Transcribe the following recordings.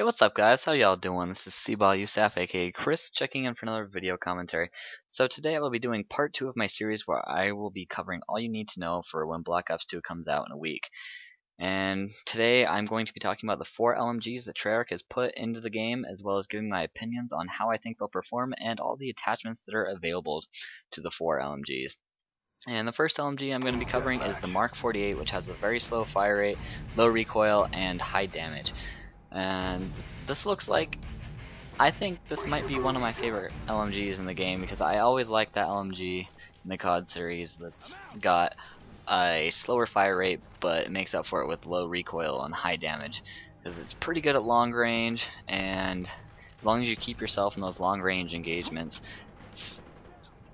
Hey, what's up guys? How y'all doing? This is C-Ball Yusuf, aka Chris, checking in for another video commentary. So today I will be doing part 2 of my series where I will be covering all you need to know for when Black Ops 2 comes out in a week. And today I'm going to be talking about the 4 LMGs that Treyarch has put into the game, as well as giving my opinions on how I think they'll perform and all the attachments that are available to the 4 LMGs. And the first LMG I'm going to be covering is the Mark 48, which has a very slow fire rate, low recoil, and high damage. And this looks like, I think this might be one of my favorite LMGs in the game, because I always like that LMG in the COD series that's got a slower fire rate but it makes up for it with low recoil and high damage, because it's pretty good at long range, and as long as you keep yourself in those long range engagements,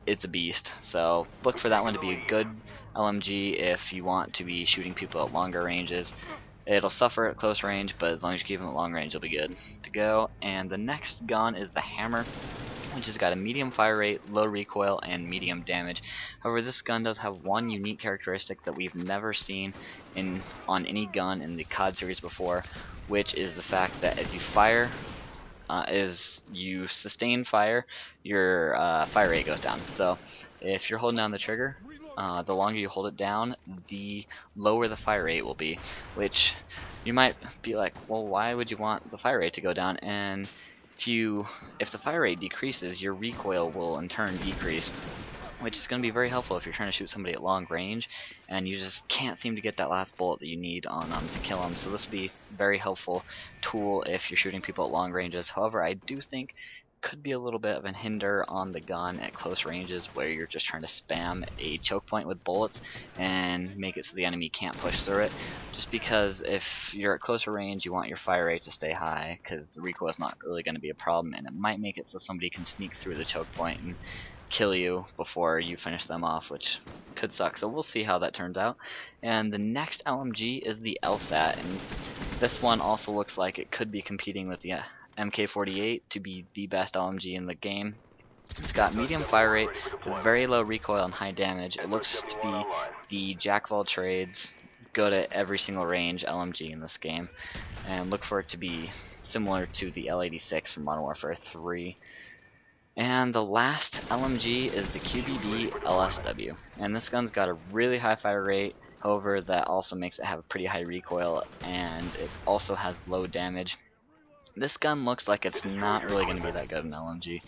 it's a beast. So look for that one to be a good LMG if you want to be shooting people at longer ranges. It'll suffer at close range, but as long as you keep them at long range, you'll be good to go. And the next gun is the Hammer, which has got a medium fire rate, low recoil, and medium damage. However, this gun does have one unique characteristic that we've never seen on any gun in the COD series before, which is the fact that as you fire, as you sustain fire, your fire rate goes down. So if you're holding down the trigger, the longer you hold it down, the lower the fire rate will be, which you might be like, well, why would you want the fire rate to go down? And if the fire rate decreases, your recoil will in turn decrease, which is going to be very helpful if you're trying to shoot somebody at long range and you just can't seem to get that last bullet that you need on them to kill them. So this would be a very helpful tool if you're shooting people at long ranges. However, I do think could be a little bit of a hinder on the gun at close ranges, where you're just trying to spam a choke point with bullets and make it so the enemy can't push through it, just because if you're at closer range you want your fire rate to stay high, because the recoil is not really going to be a problem, and it might make it so somebody can sneak through the choke point and kill you before you finish them off, which could suck. So we'll see how that turns out. And the next LMG is the LSAT, and this one also looks like it could be competing with the MK48 to be the best LMG in the game. It's got medium fire rate with very low recoil and high damage. It looks to be the jack of all trades, good at every single range LMG in this game, and look for it to be similar to the L86 from Modern Warfare 3. And the last LMG is the QBB LSW, and this gun's got a really high fire rate. However, that also makes it have a pretty high recoil, and it also has low damage. This gun looks like it's not really going to be that good in LMG.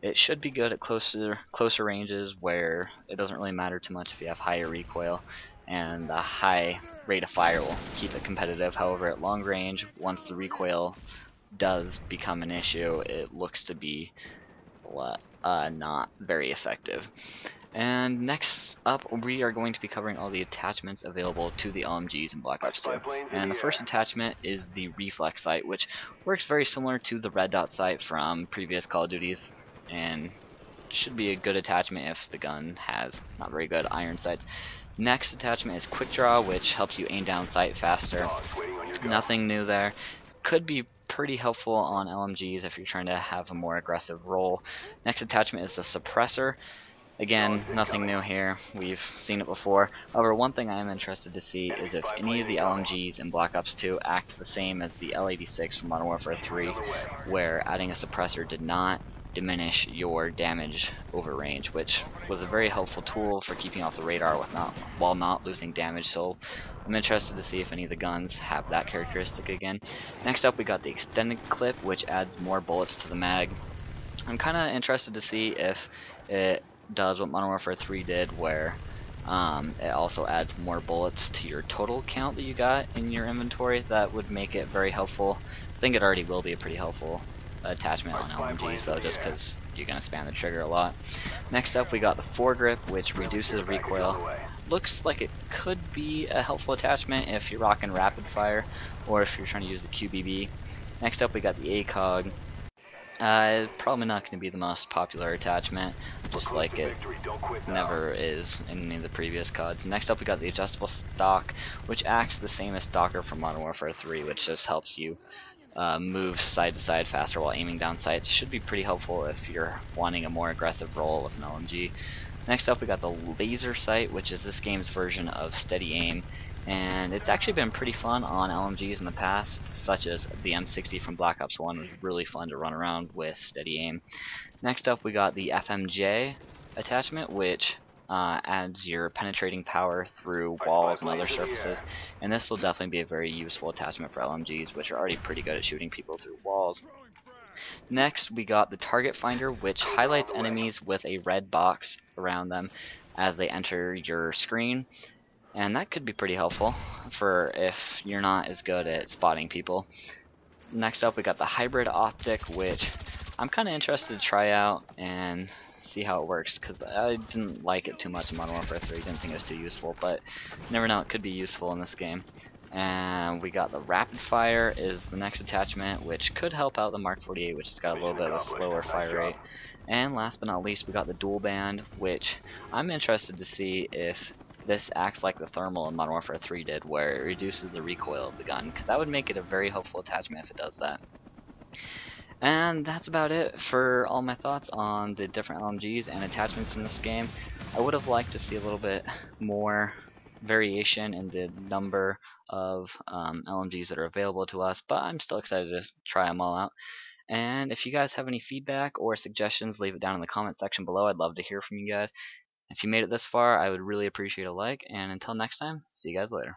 It should be good at closer ranges, where it doesn't really matter too much if you have higher recoil, and the high rate of fire will keep it competitive. However, at long range, once the recoil does become an issue, it looks to be not very effective. And next up, we are going to be covering all the attachments available to the LMGs in Black Ops 2. And the first attachment is the reflex sight, which works very similar to the red dot sight from previous Call of Duties, and should be a good attachment if the gun has not very good iron sights. Next attachment is quick draw, which helps you aim down sight faster. Nothing new there. Could be pretty helpful on LMGs if you're trying to have a more aggressive role. Next attachment is the suppressor. Again, nothing new here, we've seen it before. However, one thing I am interested to see is if any of the LMGs in Black Ops 2 act the same as the L86 from Modern Warfare 3, where adding a suppressor did not diminish your damage over range, which was a very helpful tool for keeping off the radar while not losing damage. So I'm interested to see if any of the guns have that characteristic again. Next up, we got the extended clip, which adds more bullets to the mag. I'm kind of interested to see if it does what Modern Warfare 3 did, where it also adds more bullets to your total count that you got in your inventory. That would make it very helpful. I think it already will be a pretty helpful attachment on LMG, so just because you're going to spam the trigger a lot. Next up, we got the foregrip, which reduces recoil. Looks like it could be a helpful attachment if you're rocking rapid fire, or if you're trying to use the QBB. Next up, we got the ACOG. Probably not going to be the most popular attachment, just like it never is in any of the previous CODs. Next up, we got the adjustable stock, which acts the same as Stalker from Modern Warfare 3, which just helps you move side to side faster while aiming down sights. Should be pretty helpful if you're wanting a more aggressive role with an LMG. Next up, we got the laser sight, which is this game's version of steady aim. and it's actually been pretty fun on LMGs in the past, such as the M60 from Black Ops 1 was really fun to run around with steady aim. Next up we got the FMJ attachment, which adds your penetrating power through walls and other surfaces, and this will definitely be a very useful attachment for LMGs, which are already pretty good at shooting people through walls. Next we got the target finder, which highlights enemies with a red box around them as they enter your screen, and that could be pretty helpful for if you're not as good at spotting people. Next up we got the hybrid optic, which I'm kind of interested to try out and see how it works, because I didn't like it too much in Modern Warfare 3, didn't think it was too useful, but you never know, it could be useful in this game. And we got the rapid fire is the next attachment, which could help out the Mark 48, which has got a little bit of a slower fire rate. And last but not least we got the dual band, which I'm interested to see if this acts like the thermal in Modern Warfare 3 did, where it reduces the recoil of the gun, because that would make it a very helpful attachment if it does that. And that's about it for all my thoughts on the different LMGs and attachments in this game. I would have liked to see a little bit more variation in the number of LMGs that are available to us, but I'm still excited to try them all out. And if you guys have any feedback or suggestions, leave it down in the comment section below. I'd love to hear from you guys. If you made it this far, I would really appreciate a like, and until next time, see you guys later.